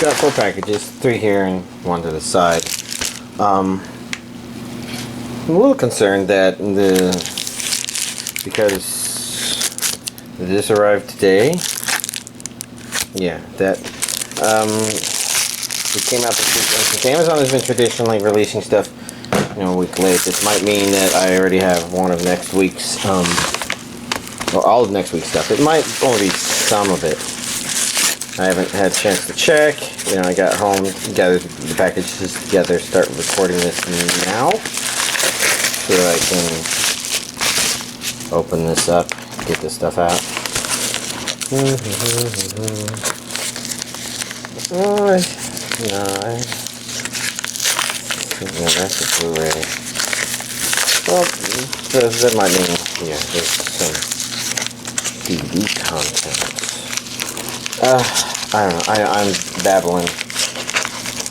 got 4 packages, 3 here and 1 to the side. I'm a little concerned that because this arrived today. Yeah, that it came out this week. Since Amazon has been traditionally releasing stuff, you know, a week late, this might mean that I already have one of next week's, or all of next week's stuff. It might only be some of it. I haven't had a chance to check. You know, I got home, gathered the packages together, start recording this now, so that I can open this up, get this stuff out. No, that's a Blu-ray. Well, that might mean, yeah, there's some DVD content. I don't know. I'm babbling.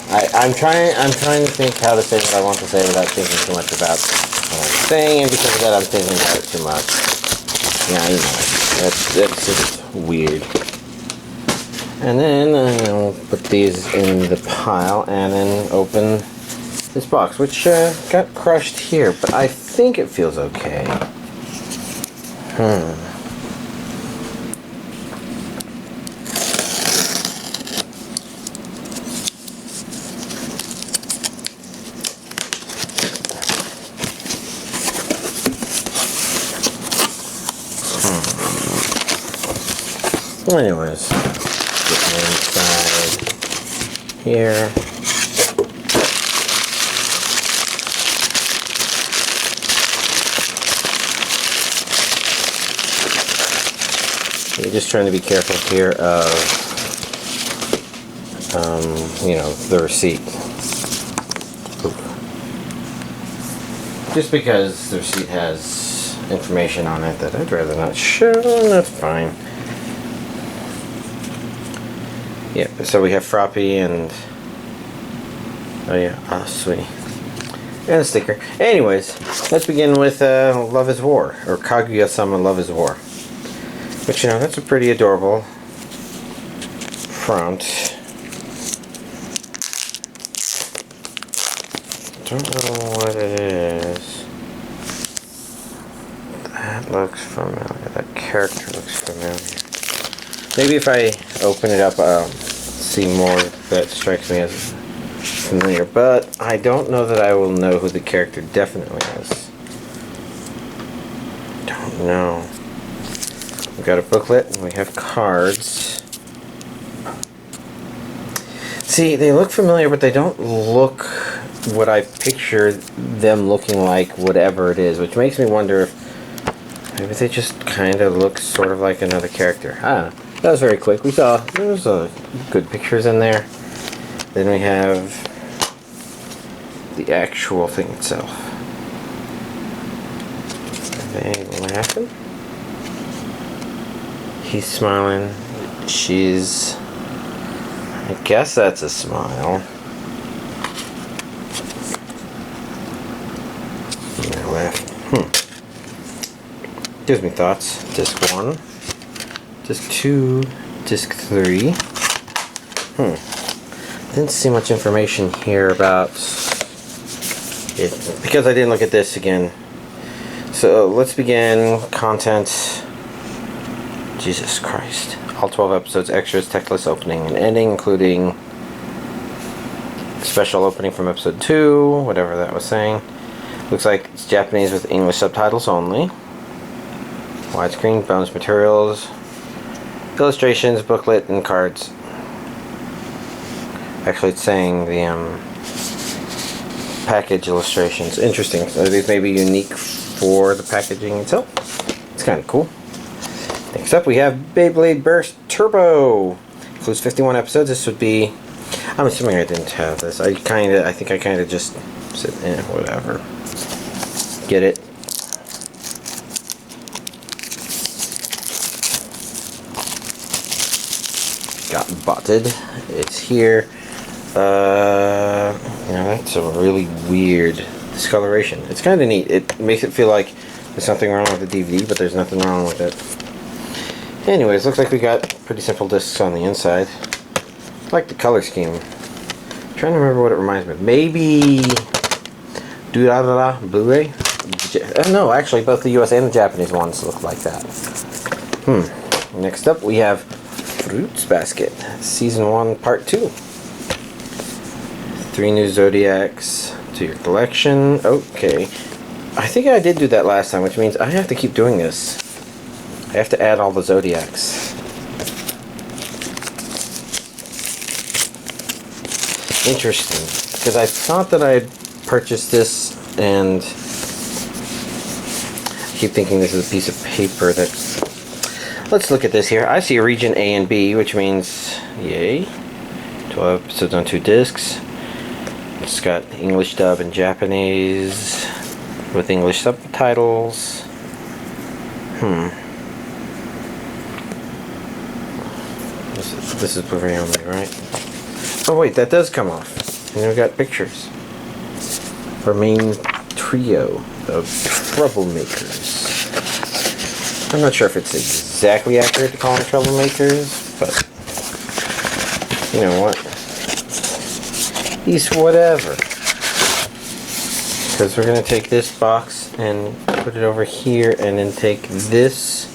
I'm trying to think how to say what I want to say without thinking too much about what I'm saying, and because of that, I'm thinking about it too much. Yeah, you know, that's just weird. And then I'll put these in the pile and then open this box, which got crushed here, but I think it feels okay. Anyways, get inside here. You're just trying to be careful here of, you know, the receipt. Oop. Just because the receipt has information on it that I'd rather not show, that's fine. Yeah, so we have Froppy and, oh yeah, oh sweetie, and a sticker. Anyways, let's begin with Love is War, or Kaguya-Sama Love is War. Which, you know, that's a pretty adorable front. Don't know what it is. That looks familiar. That character looks familiar. Maybe if I open it up, I'll see more that strikes me as familiar. But I don't know that I will know who the character definitely is. Don't know. We've got a booklet and we have cards. See, they look familiar, but they don't look what I picture them looking like, whatever it is, which makes me wonder if maybe they just kind of look sort of like another character. I don't know. That was very quick. We saw there was good pictures in there. Then we have the actual thing itself. Are they laughing? He's smiling. She's... I guess that's a smile. They're laughing. Gives me thoughts. Disc 1. Disc 2, Disc 3. Didn't see much information here about it because I didn't look at this again. So let's begin. Content. Jesus Christ. All 12 episodes, extras, techless opening and ending, including special opening from episode 2, whatever that was saying. Looks like it's Japanese with English subtitles only. Widescreen, bonus materials, illustrations, booklet, and cards. Actually, it's saying the package illustrations. Interesting. So these may be unique for the packaging itself. It's kind of cool. Next up, we have Beyblade Burst Turbo. Includes 51 episodes. This would be... I'm assuming I didn't have this. I think I kind of just said, whatever. Get it. Got botted. It's here. You know, that's a really weird discoloration. It's kind of neat. It makes it feel like there's something wrong with the DVD, but there's nothing wrong with it. Anyways, looks like we got pretty simple discs on the inside. like the color scheme. I'm trying to remember what it reminds me of. Maybe Blu-ray? No, actually both the US and the Japanese ones look like that. Next up we have Fruits Basket, Season 1, Part 2. 3 new Zodiacs to your collection. Okay. I think I did do that last time, which means I have to keep doing this. I have to add all the Zodiacs. Interesting. Because I thought that I had purchased this, and I keep thinking this is a piece of paper that's... Let's look at this here. I see region A and B, which means, yay, 12 episodes on 2 discs. It's got English dub and Japanese with English subtitles. This is Blu-ray only, right? Oh wait, that does come off. And we've got pictures. Our main trio of troublemakers. I'm not sure if it's exactly accurate to call them troublemakers, but you know what? It's whatever. Because we're going to take this box and put it over here, and then take this,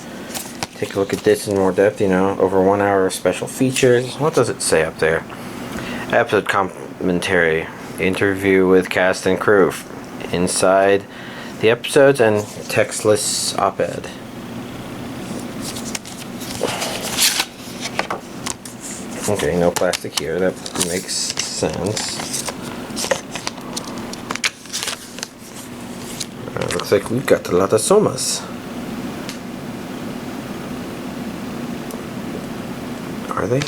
take a look at this in more depth, you know, over 1 hour of special features. What does it say up there? Episode commentary, interview with cast and crew inside the episodes, and textless op-ed. Okay, no plastic here. That makes sense. Looks like we've got a lot of somas. Are they?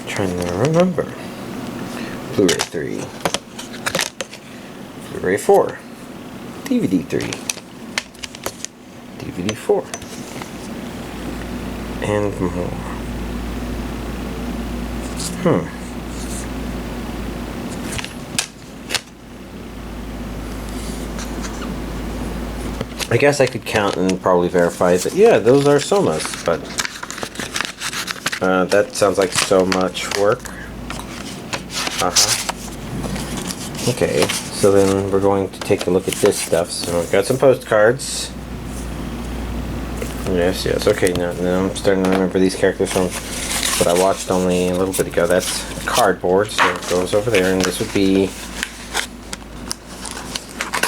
Trying to remember. Blu-ray 3. Blu-ray 4. DVD 3. DVD 4. And more. I guess I could count and probably verify that, yeah, those are somas, but that sounds like so much work. Okay, so then we're going to take a look at this stuff. So I've got some postcards. Yes, okay, now I'm starting to remember these characters from what I watched only a little bit ago. That's cardboard, so it goes over there, and this would be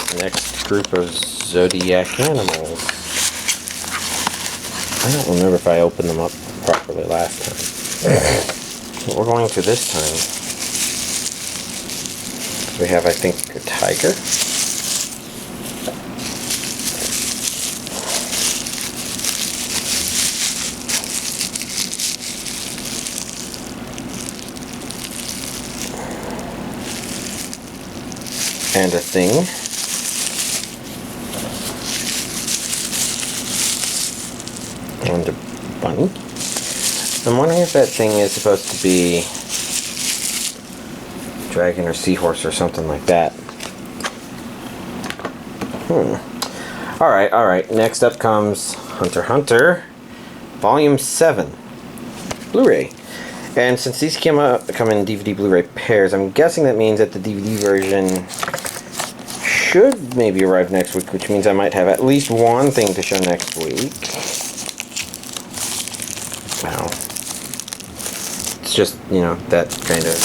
the next group of Zodiac animals. I don't remember if I opened them up properly last time. What we're going to this time, we have, I think, a tiger. And a thing. And a bunny. I'm wondering if that thing is supposed to be dragon or seahorse or something like that. Alright. Next up comes Hunter x Hunter Volume 7 Blu-ray. And since these come in DVD Blu-ray pairs, I'm guessing that means that the DVD version should maybe arrive next week, which means I might have at least one thing to show next week. Wow. It's just, you know, that kind of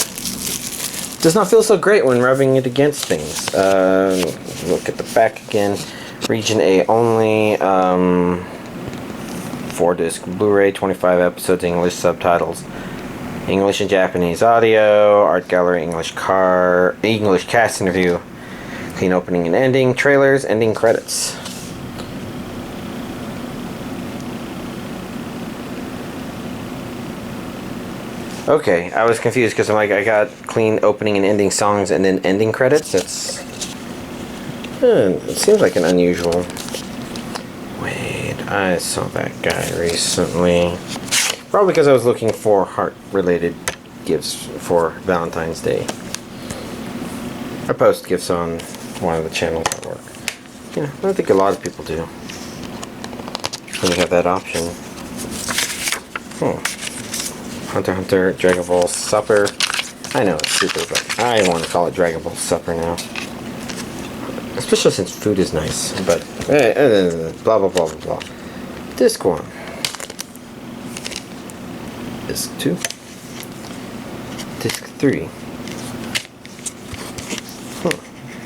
does not feel so great when rubbing it against things. Look at the back again. Region A only. 4-disc Blu-ray, 25 episodes, English subtitles. English and Japanese audio, art gallery, English cast interview, clean opening and ending, trailers, ending credits. Okay, I was confused because I'm like, I got clean opening and ending songs and then ending credits. That's it seems like an unusual. Wait, I saw that guy recently. Probably because I was looking for heart-related gifts for Valentine's Day. I post gifts on one of the channels at work. You know, I think a lot of people do. When you have that option. Hunter x Hunter Dragon Ball Super. I know it's Super, but I want to call it Dragon Ball Super now. Especially since food is nice. But blah blah blah blah blah. Disc 1. Disc 2. Disc 3.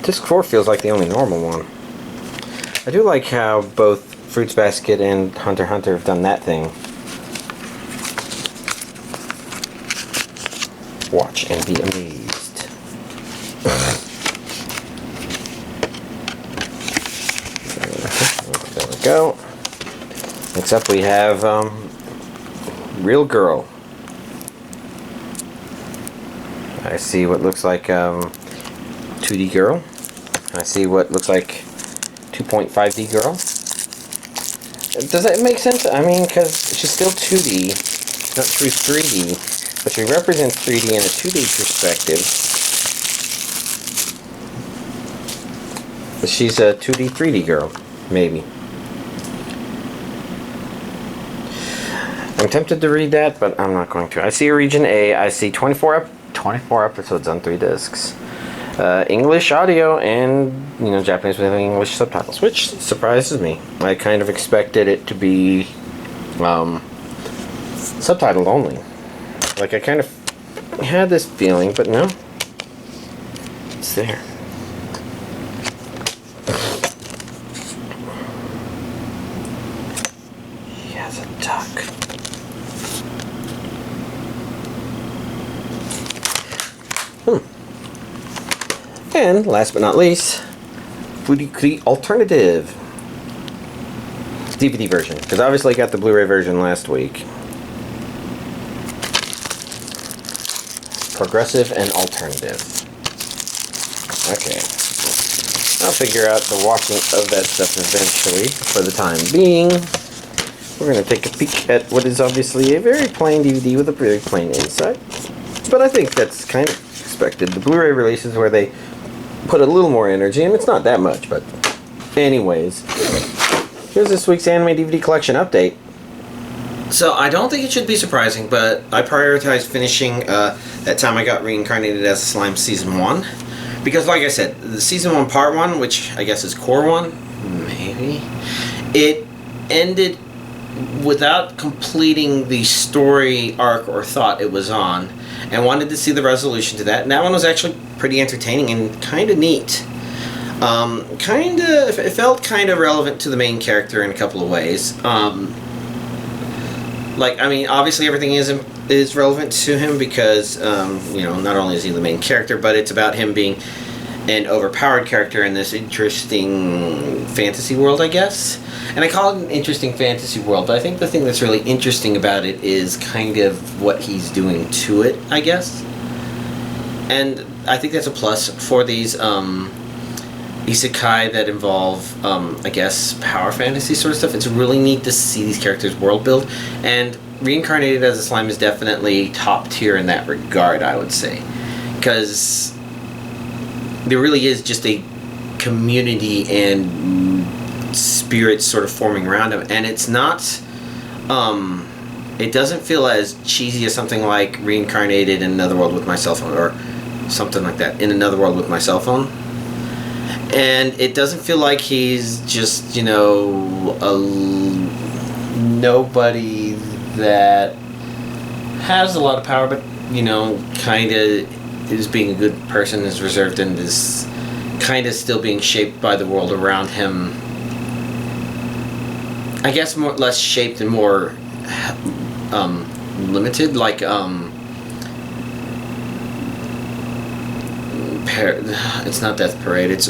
Disc 4 feels like the only normal one. I do like how both Fruits Basket and Hunter x Hunter have done that thing. Watch and be amazed. There we go. Next up we have Real Girl. I see what looks like 2D Girl. I see what looks like 2.5D Girl. Does that make sense? I mean, because she's still 2D, not true 3D, but she represents 3D in a 2D perspective. But she's a 2D, 3D girl, maybe. I'm tempted to read that, but I'm not going to. I see Region A. I see 24 episodes on 3 discs. English audio and, you know, Japanese with English subtitles, which surprises me. I kind of expected it to be subtitled only. Like, I kind of had this feeling, but no. It's there. He has a duck. And last but not least, FLCL Alternative DVD version, because obviously I got the Blu-ray version last week. Progressive and alternative. Okay. I'll figure out the watching of that stuff eventually. For the time being, we're going to take a peek at what is obviously a very plain DVD with a very plain inside. But I think that's kind of expected. The Blu-ray releases where they put a little more energy, and it's not that much, but anyways. Here's this week's anime DVD collection update. So, I don't think it should be surprising, but I prioritized finishing that time I got reincarnated as a slime Season 1. Because, like I said, the Season 1 Part 1, which I guess is Core 1, maybe, it ended without completing the story arc or thought it was on, and wanted to see the resolution to that. And that one was actually pretty entertaining and kind of neat. It felt kind of relevant to the main character in a couple of ways. Like, I mean, obviously everything is relevant to him because, you know, not only is he the main character, but it's about him being an overpowered character in this interesting fantasy world, I guess. And I call it an interesting fantasy world, but I think the thing that's really interesting about it is kind of what he's doing to it, I guess. And I think that's a plus for these isekai that involve, I guess, power fantasy sort of stuff. It's really neat to see these characters world build, and Reincarnated as a Slime is definitely top tier in that regard, I would say. Because there really is just a community and spirit sort of forming around him, and it's not it doesn't feel as cheesy as something like Reincarnated in Another World with My Cell Phone, or something like that, In Another World with My Cell Phone. And it doesn't feel like he's just, you know, a nobody that has a lot of power, but, you know, kind of is being a good person, is reserved, and is kind of still being shaped by the world around him. I guess less shaped and more limited, like it's not Death Parade, it's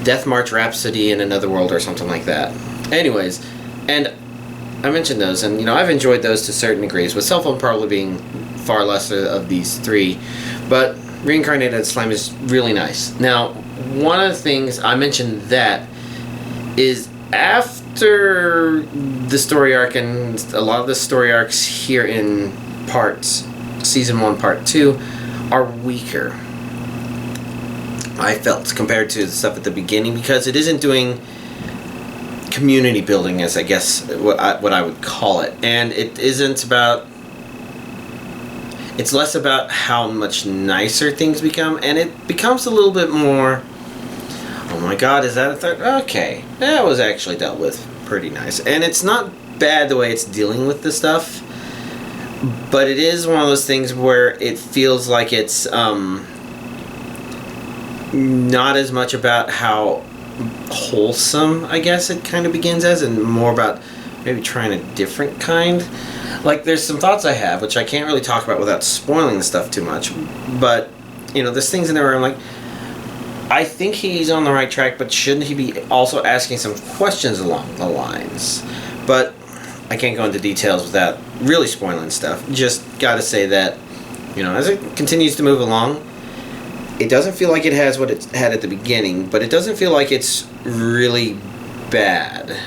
Death March Rhapsody in Another World or something like that. Anyways, and I mentioned those, and you know, I've enjoyed those to certain degrees, with Cell Phone probably being far lesser of these three, but Reincarnated as Slime is really nice. Now, one of the things I mentioned that is after the story arc, and a lot of the story arcs here in parts, Season 1, Part 2, are weaker, I felt, compared to the stuff at the beginning, because it isn't doing community building, as I guess what I would call it, and it isn't about It's less about how much nicer things become, and it becomes a little bit more, oh my god, is that a third? Okay, that was actually dealt with pretty nice. And it's not bad the way it's dealing with the stuff, but it is one of those things where it feels like it's not as much about how wholesome, I guess it kind of begins as, and more about maybe trying a different kind. Like, there's some thoughts I have, which I can't really talk about without spoiling the stuff too much, but, you know, there's things in there where I'm like, I think he's on the right track, but shouldn't he be also asking some questions along the lines? But I can't go into details without really spoiling stuff. Just gotta say that, you know, as it continues to move along, it doesn't feel like it has what it had at the beginning, but it doesn't feel like it's really bad.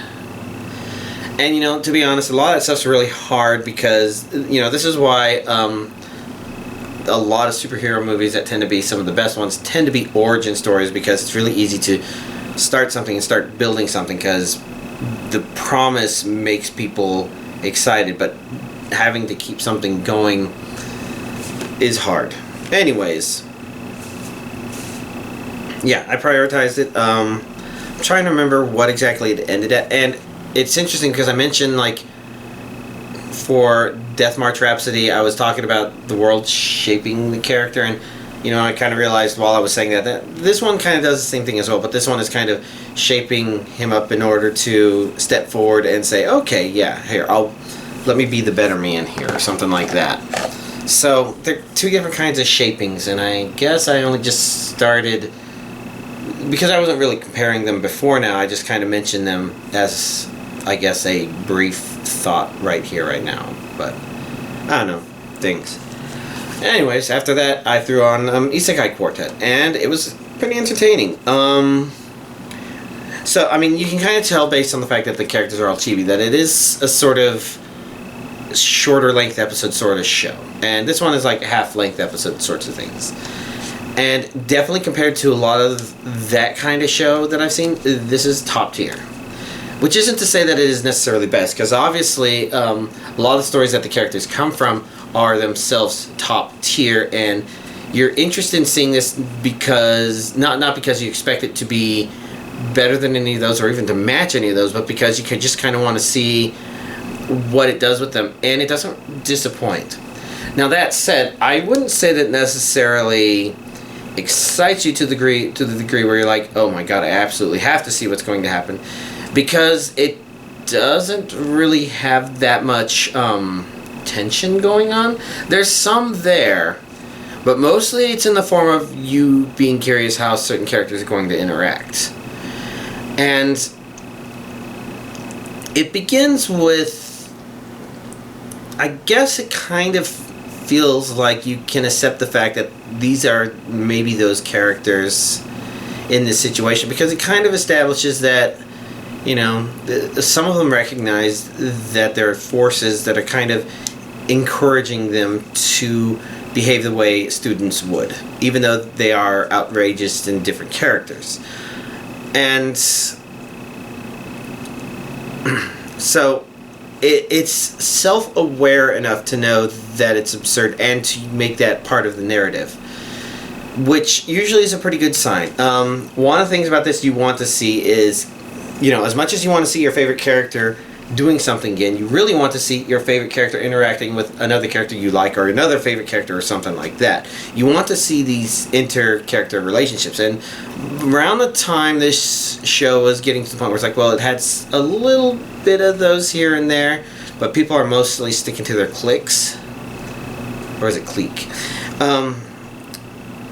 And, you know, to be honest, a lot of that stuff's really hard because, you know, this is why a lot of superhero movies that tend to be some of the best ones tend to be origin stories, because it's really easy to start something and start building something because the promise makes people excited, but having to keep something going is hard. Anyways, yeah, I prioritized it. I'm trying to remember what exactly it ended at, and it's interesting because I mentioned, like, for Death March Rhapsody, I was talking about the world shaping the character, and, you know, I kind of realized while I was saying that this one kind of does the same thing as well, but this one is kind of shaping him up in order to step forward and say, okay, yeah, here, let me be the better man here, or something like that. So, they're two different kinds of shapings, and I guess I only just started, because I wasn't really comparing them before now, I just kind of mentioned them as, I guess, a brief thought right here, right now. But, I don't know, things. Anyways, after that, I threw on Isekai Quartet, and it was pretty entertaining. So, I mean, you can kind of tell based on the fact that the characters are all chibi that it is a sort of shorter length episode sort of show. And this one is like half-length episode sorts of things. And definitely compared to a lot of that kind of show that I've seen, this is top tier. Which isn't to say that it is necessarily best, because obviously a lot of the stories that the characters come from are themselves top tier, and you're interested in seeing this because, not because you expect it to be better than any of those or even to match any of those, but because you could just kind of want to see what it does with them, and it doesn't disappoint. Now, that said, I wouldn't say that necessarily excites you to the degree where you're like, oh my god, I absolutely have to see what's going to happen, because it doesn't really have that much tension going on. There's some there, but mostly it's in the form of you being curious how certain characters are going to interact. And it begins with, I guess it kind of feels like you can accept the fact that these are maybe those characters in this situation, because it kind of establishes that, you know, some of them recognize that there are forces that are kind of encouraging them to behave the way students would, even though they are outrageous and different characters. And so it's self-aware enough to know that it's absurd and to make that part of the narrative, which usually is a pretty good sign. One of the things about this you want to see is, you know, as much as you want to see your favorite character doing something again, you really want to see your favorite character interacting with another character you like, or another favorite character, or something like that. You want to see these inter-character relationships, and around the time this show was getting to the point where it's like, well, it had a little bit of those here and there, but people are mostly sticking to their cliques, or is it clique?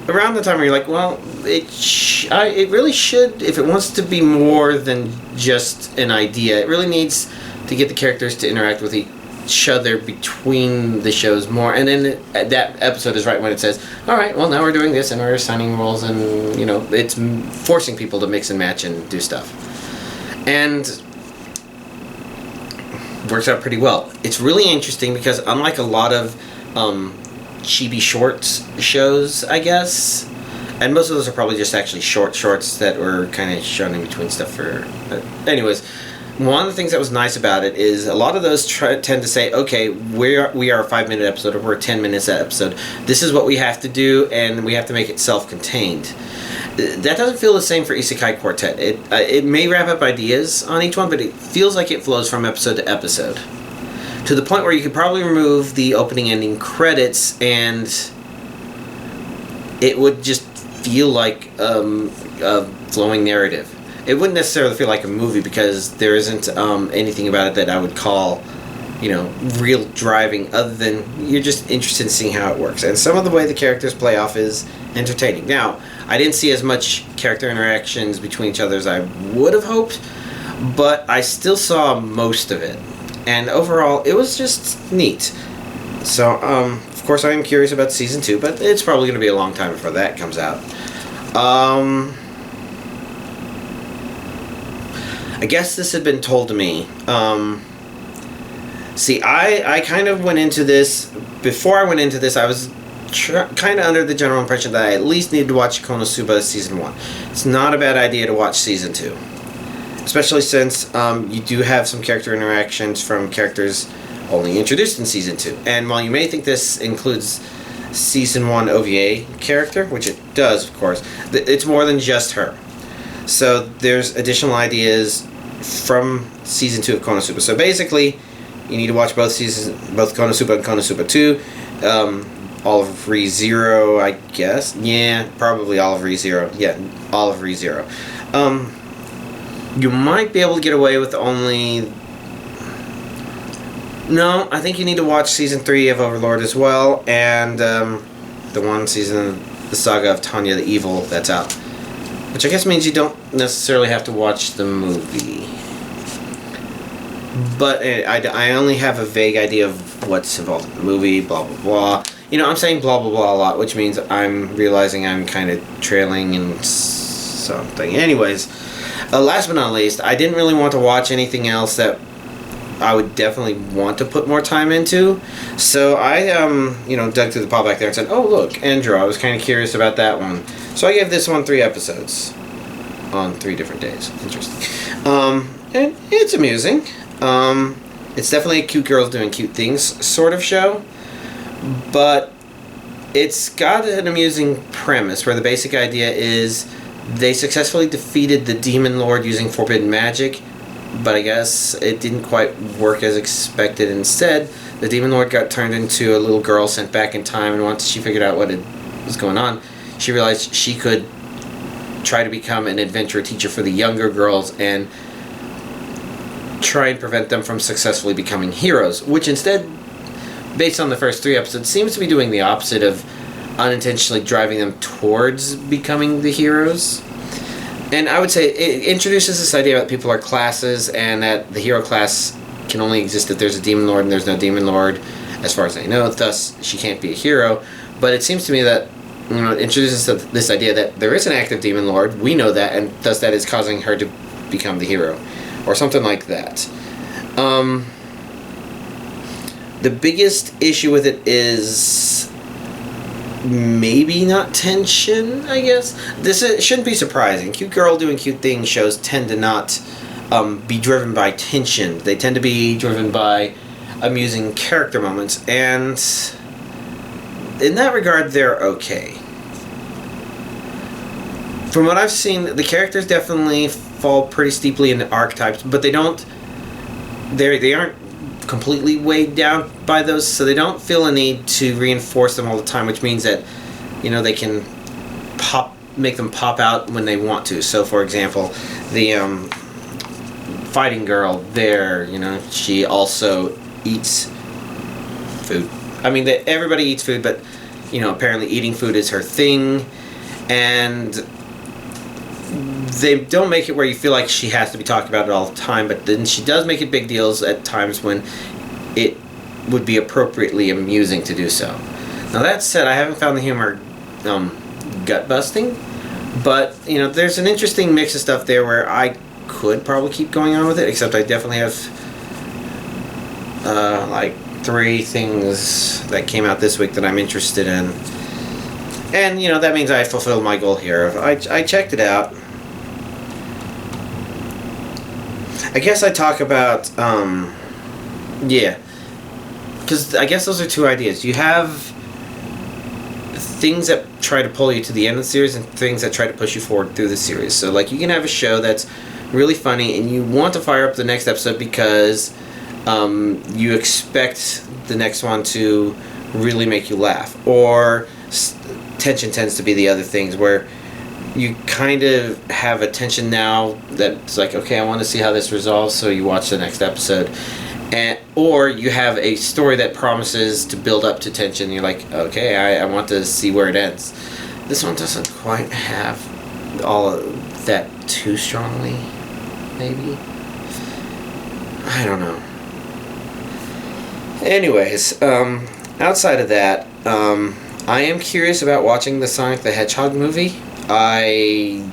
Around the time where you're like, well, it really should, if it wants to be more than just an idea, it really needs to get the characters to interact with each other between the shows more. And then that episode is right when it says, all right, well, now we're doing this and we're assigning roles, and, you know, it's forcing people to mix and match and do stuff. And works out pretty well. It's really interesting because unlike a lot of chibi shorts shows, I guess, and most of those are probably just actually shorts that were kind of shown in between stuff for anyways, one of the things that was nice about it is a lot of those tend to say, okay, we are a 5-minute episode, or we're a 10 minutes episode. This is what we have to do, and we have to make it self-contained. That doesn't feel the same for Isekai Quartet. It may wrap up ideas on each one, but it feels like it flows from episode to episode, to the point where you could probably remove the opening ending credits and it would just feel like a flowing narrative. It wouldn't necessarily feel like a movie because there isn't anything about it that I would call, real driving, other than you're just interested in seeing how it works. And some of the way the characters play off is entertaining. Now, I didn't see as much character interactions between each other as I would have hoped, but I still saw most of it. And overall, it was just neat. So, of course, I am curious about Season 2, but it's probably going to be a long time before that comes out. I guess this had been told to me. See, I kind of went into this, before I went into this, I was kind of under the general impression that I at least needed to watch Konosuba Season 1. It's not a bad idea to watch Season 2. Especially since you do have some character interactions from characters only introduced in Season 2. And while you may think this includes Season 1 OVA character, which it does, of course, it's more than just her. So there's additional ideas from Season 2 of Konosuba. So basically, you need to watch both Konosuba and Konosuba 2. Olive ReZero, I guess. Yeah, probably Olive ReZero. Yeah, Olive ReZero. You might be able to get away with only... No, I think you need to watch Season 3 of Overlord as well, and the one season, the Saga of Tanya the Evil, that's out. Which I guess means you don't necessarily have to watch the movie. But I only have a vague idea of what's involved in the movie, blah, blah, blah. I'm saying blah, blah, blah a lot, which means I'm realizing I'm kind of trailing in something. Anyways, last but not least, I didn't really want to watch anything else that I would definitely want to put more time into. So I, dug through the pile back there and said, oh, look, Andrew, I was kind of curious about that one. So I gave this one 3 episodes on 3 different days. Interesting. And it's amusing. It's definitely a cute girls doing cute things sort of show. But it's got an amusing premise where the basic idea is they successfully defeated the Demon Lord using forbidden magic, but I guess it didn't quite work as expected. Instead, the Demon Lord got turned into a little girl sent back in time, and once she figured out what was going on, she realized she could try to become an adventure teacher for the younger girls and try and prevent them from successfully becoming heroes, which instead, based on the first 3 episodes, seems to be doing the opposite of unintentionally driving them towards becoming the heroes. And I would say it introduces this idea that people are classes and that the hero class can only exist if there's a Demon Lord and there's no Demon Lord, as far as I know, thus she can't be a hero. But it seems to me that it introduces this idea that there is an active Demon Lord, we know that, and thus that is causing her to become the hero. Or something like that. The biggest issue with it is maybe not tension, I guess. This shouldn't be surprising. Cute girl doing cute things shows tend to not be driven by tension. They tend to be driven by amusing character moments, and in that regard, they're okay. From what I've seen, the characters definitely fall pretty steeply into archetypes, but they don't. They aren't completely weighed down by those, so they don't feel a need to reinforce them all the time, which means that they can make them pop out when they want to. So for example, the fighting girl there, she also eats food. I mean, everybody eats food, but apparently eating food is her thing, and they don't make it where you feel like she has to be talked about it all the time, but then she does make it big deals at times when it would be appropriately amusing to do so. Now that said, I haven't found the humor gut-busting, but there's an interesting mix of stuff there where I could probably keep going on with it, except I definitely have like 3 things that came out this week that I'm interested in. And, that means I fulfilled my goal here. I checked it out. I guess I talk about, yeah. Because I guess those are two ideas. You have things that try to pull you to the end of the series and things that try to push you forward through the series. So, like, you can have a show that's really funny and you want to fire up the next episode because you expect the next one to really make you laugh. Or tension tends to be the other things where you kind of have a tension now that's like, okay, I want to see how this resolves, so you watch the next episode. Or you have a story that promises to build up to tension. You're like, okay, I want to see where it ends. This one doesn't quite have all of that too strongly, maybe. I don't know. Anyways, outside of that, I am curious about watching the Sonic the Hedgehog movie. I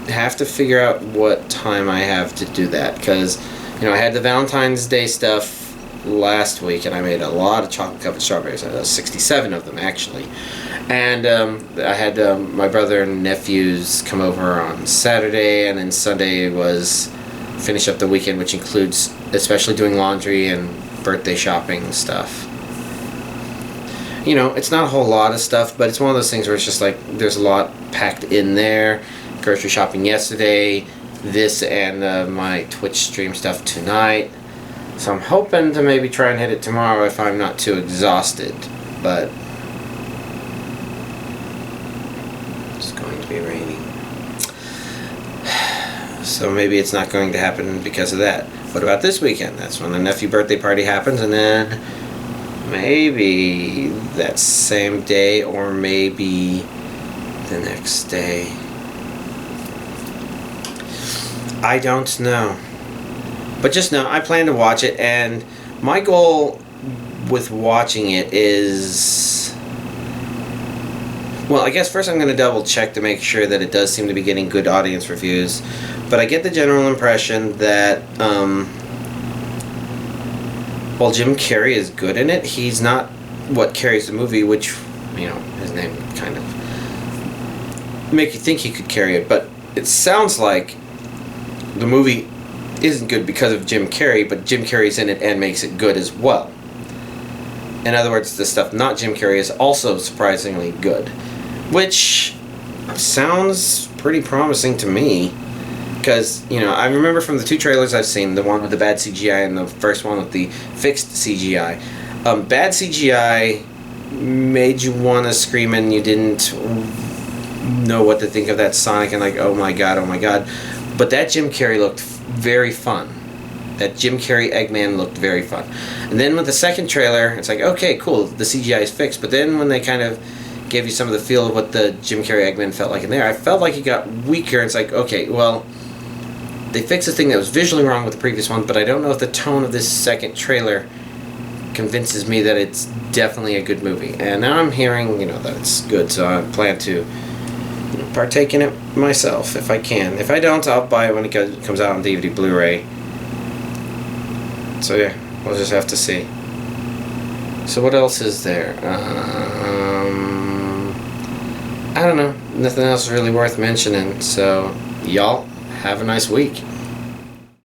have to figure out what time I have to do that, because I had the Valentine's Day stuff last week, and I made a lot of chocolate-covered strawberries. 67 of them, actually. And I had my brother and nephews come over on Saturday, and then Sunday was finish up the weekend, which includes especially doing laundry and birthday shopping stuff. It's not a whole lot of stuff, but it's one of those things where it's just like there's a lot packed in there. Grocery shopping yesterday, this and my Twitch stream stuff tonight. So I'm hoping to maybe try and hit it tomorrow if I'm not too exhausted. But it's going to be raining. So maybe it's not going to happen because of that. What about this weekend? That's when the nephew birthday party happens, and then maybe that same day or maybe the next day. I don't know. But just know, I plan to watch it, and my goal with watching it is... Well, I guess first I'm going to double check to make sure that it does seem to be getting good audience reviews. But I get the general impression that, while Jim Carrey is good in it, he's not what carries the movie, which, his name kind of make you think he could carry it. But it sounds like the movie isn't good because of Jim Carrey, but Jim Carrey's in it and makes it good as well. In other words, the stuff not Jim Carrey is also surprisingly good, which sounds pretty promising to me. Because, I remember from the two trailers I've seen, the one with the bad CGI and the first one with the fixed CGI. Bad CGI made you want to scream and you didn't know what to think of that Sonic and like, oh my god. But that Jim Carrey looked very fun. That Jim Carrey Eggman looked very fun. And then with the second trailer, it's like, okay, cool, the CGI is fixed. But then when they kind of gave you some of the feel of what the Jim Carrey Eggman felt like in there, I felt like it got weaker. It's like, okay, well, they fixed the thing that was visually wrong with the previous one, but I don't know if the tone of this second trailer convinces me that it's definitely a good movie. And now I'm hearing, that it's good, so I plan to partake in it myself if I can. If I don't, I'll buy it when it comes out on DVD Blu-ray. So yeah, we'll just have to see. So what else is there? I don't know. Nothing else really worth mentioning. So y'all have a nice week.